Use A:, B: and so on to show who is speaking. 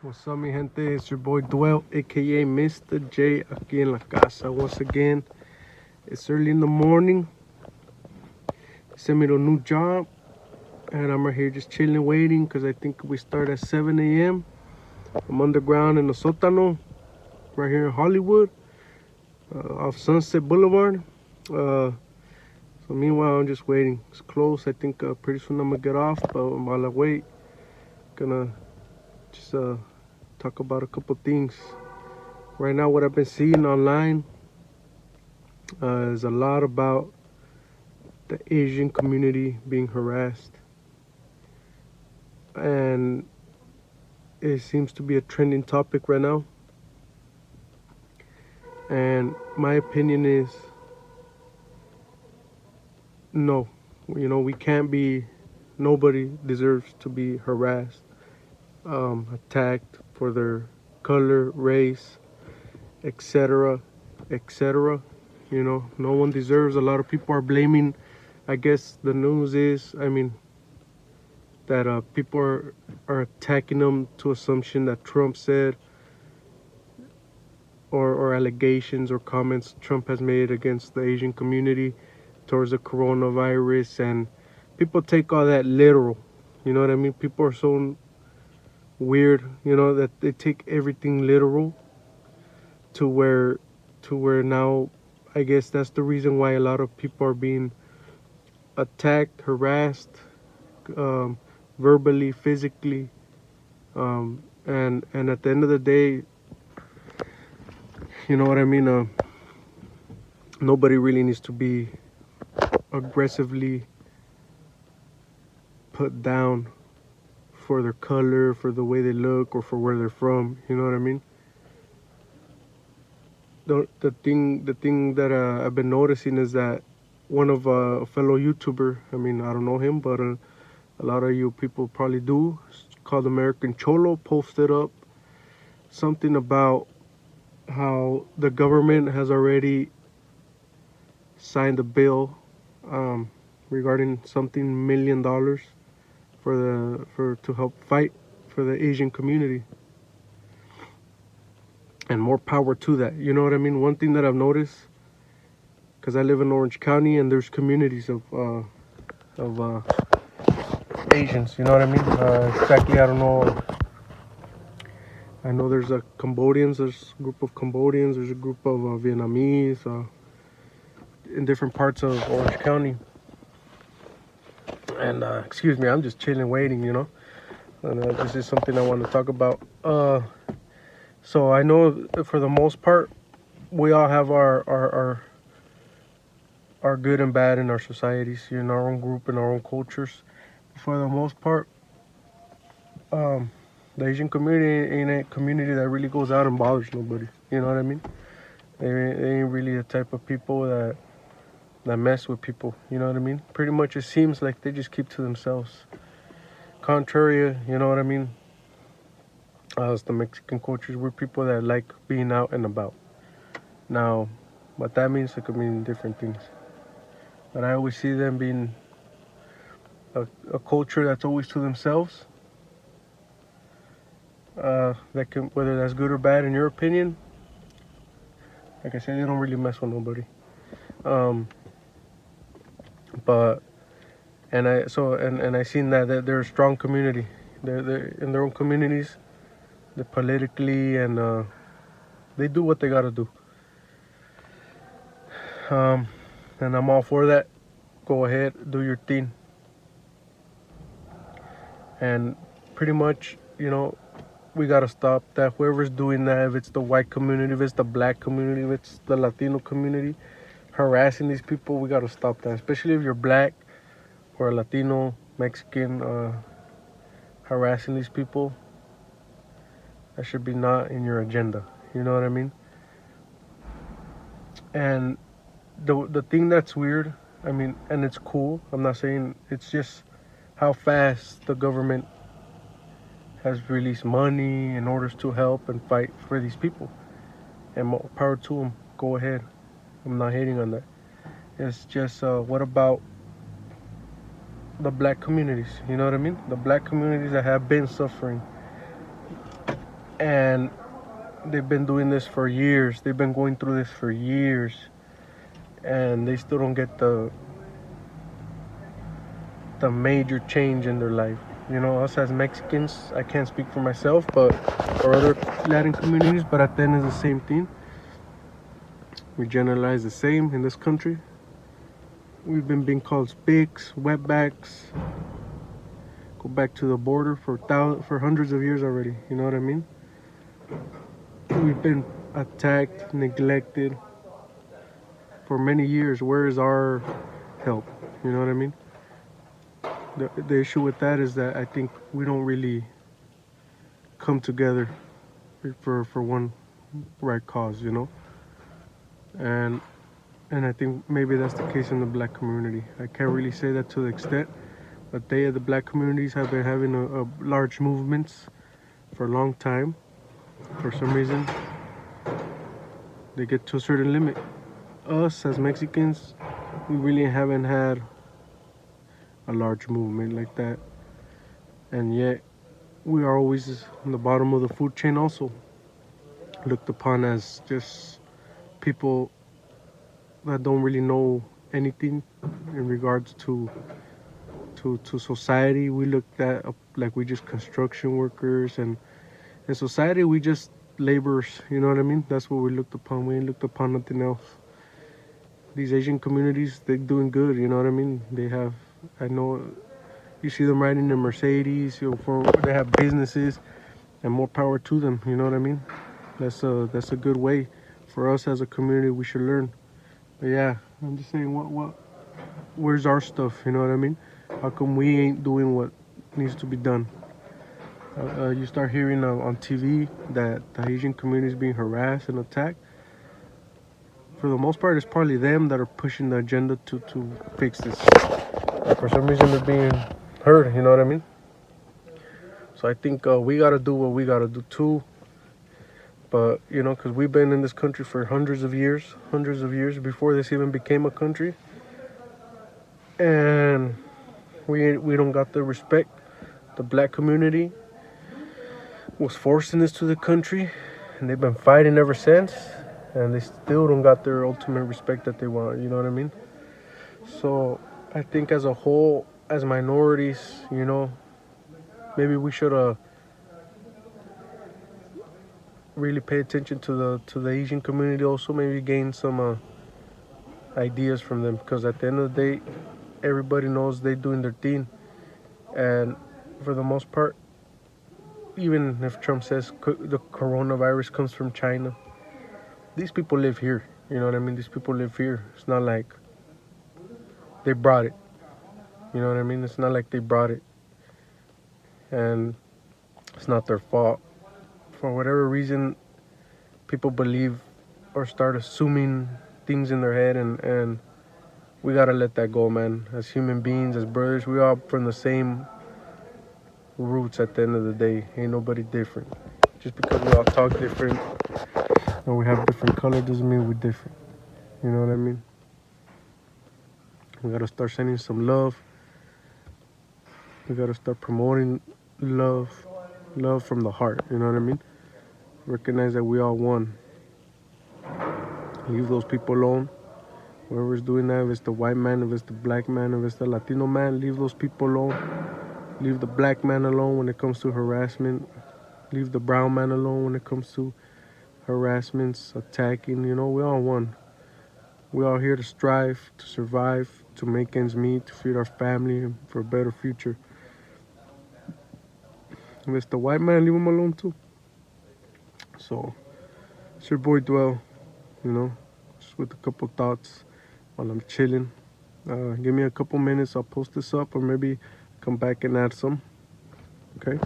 A: What's up, mi gente? It's your boy Dwell, aka Mr. J, aquí en la casa. Once again, it's early in the morning. Sent me to a new job, and I'm right here just chilling, waiting, because I think we start at 7 a.m. I'm underground in the sótano, right here in Hollywood, off Sunset Boulevard. So meanwhile, I'm just waiting. It's close. I think pretty soon I'm gonna get off, but while I wait, gonna just talk about a couple things. Right now, what I've been seeing online is a lot about the Asian community being harassed, and it seems to be a trending topic right now. And my opinion is no. We can't be, nobody deserves to be harassed, attacked for their color, race, etc., etc. No one deserves. A lot of people are blaming, I guess the news is, that people are attacking them to assumption that Trump said, or allegations or comments Trump has made against the Asian community towards the coronavirus, and people take all that literal. You know what I mean? People are so weird, that they take everything literal to where now, I guess that's the reason why a lot of people are being attacked, harassed, verbally, physically, and at the end of the day, you know what I mean. Nobody really needs to be aggressively put down for their color, for the way they look, or for where they're from. You know what I mean? The thing that I've been noticing is that one of a fellow YouTuber, I don't know him, but a lot of you people probably do, called American Cholo, posted up something about how the government has already signed a bill regarding something $1 million to help fight for the Asian community. And more power to that. You know what I mean? One thing that I've noticed, because I live in Orange County and there's communities of Asians. You know what I mean? Exactly, I don't know. I know there's a Cambodians. There's a group of Cambodians. There's a group of Vietnamese in different parts of Orange County. And excuse me, I'm just chilling, waiting. And this is something I want to talk about. So I know for the most part, we all have our good and bad in our societies, in our own group, in our own cultures. For the most part, the Asian community ain't a community that really goes out and bothers nobody. You know what I mean? They ain't really the type of people that mess with people. You know what I mean? Pretty much it seems like they just keep to themselves. Contrary, you know what I mean? As the Mexican cultures, we're people that like being out and about. Now, what that means, it could mean different things. But I always see them being a culture that's always to themselves. That can, whether that's good or bad in your opinion. Like I said, they don't really mess with nobody. I seen that they're a strong community. They're in their own communities. They're politically, and they do what they gotta do. And I'm all for that. Go ahead, do your thing. And pretty much, we gotta stop that. Whoever's doing that, if it's the white community, if it's the black community, if it's the Latino community, harassing these people, we gotta stop that. Especially if you're black or a Latino, Mexican, harassing these people. That should be not in your agenda. You know what I mean? And the thing that's weird, and it's cool, I'm not saying, it's just how fast the government has released money in order to help and fight for these people. And more power to them. Go ahead. I'm not hating on that. It's just, what about the black communities? You know what I mean? The black communities that have been suffering. And they've been doing this for years. They've been going through this for years, and they still don't get the major change in their life. You know, us as Mexicans, I can't speak for myself, but or other Latin communities, but at the end it's the same thing. We generalize the same in this country. We've been being called spics, wetbacks. Go back to the border for hundreds of years already. You know what I mean? We've been attacked, neglected for many years. Where is our help? You know what I mean? The issue with that is that I think we don't really come together for one right cause, you know? And I think maybe that's the case in the black community. I can't really say that to the extent, but the black communities have been having a large movements for a long time. For some reason, they get to a certain limit. Us as Mexicans, we really haven't had a large movement like that, and yet we are always on the bottom of the food chain, also looked upon as just people that don't really know anything in regards to society. We looked at like we just construction workers, and in society we just laborers. You know what I mean? That's what we looked upon. We ain't looked upon nothing else. These Asian communities, they're doing good. You know what I mean? They have, I know, you see them riding in Mercedes. They have businesses, and more power to them. You know what I mean? That's a good way for us as a community. We should learn. But yeah, I'm just saying, where's our stuff? You know what I mean? How come we ain't doing what needs to be done? You start hearing on TV that the Asian community is being harassed and attacked. For the most part, it's probably them that are pushing the agenda to fix this. For some reason, they're being heard. You know what I mean? So I think we gotta do what we gotta do too. But you know, because we've been in this country for hundreds of years before this even became a country, and we don't got the respect. The black community was forcing this to the country, and they've been fighting ever since, and they still don't got their ultimate respect that they want. You know what I mean? So I think as a whole, as minorities, you know, maybe we should really pay attention to the Asian community. Also, maybe gain some ideas from them, because at the end of the day, everybody knows they're doing their thing, and for the most part, even if Trump says the coronavirus comes from China, these people live here. You know what I mean? These people live here. It's not like they brought it. You know what I mean? It's not like they brought it, and it's not their fault. For whatever reason, people believe or start assuming things in their head, and we gotta let that go, man. As human beings, as brothers, we all from the same roots at the end of the day. Ain't nobody different. Just because we all talk different and we have different color doesn't mean we're different. You know what I mean? We gotta start sending some love. We gotta start promoting love from the heart. You know what I mean? Recognize that we all one. Leave those people alone. Whoever's doing that, if it's the white man, if it's the black man, if it's the Latino man, leave those people alone. Leave the black man alone when it comes to harassment. Leave the brown man alone when it comes to harassments, attacking. You know, we all one. We all here to strive, to survive, to make ends meet, to feed our family, and for a better future. If it's the white man, leave him alone too. So, it's your boy Dwell, you know, just with a couple thoughts while I'm chilling. Give me a couple minutes, I'll post this up, or maybe come back and add some. Okay?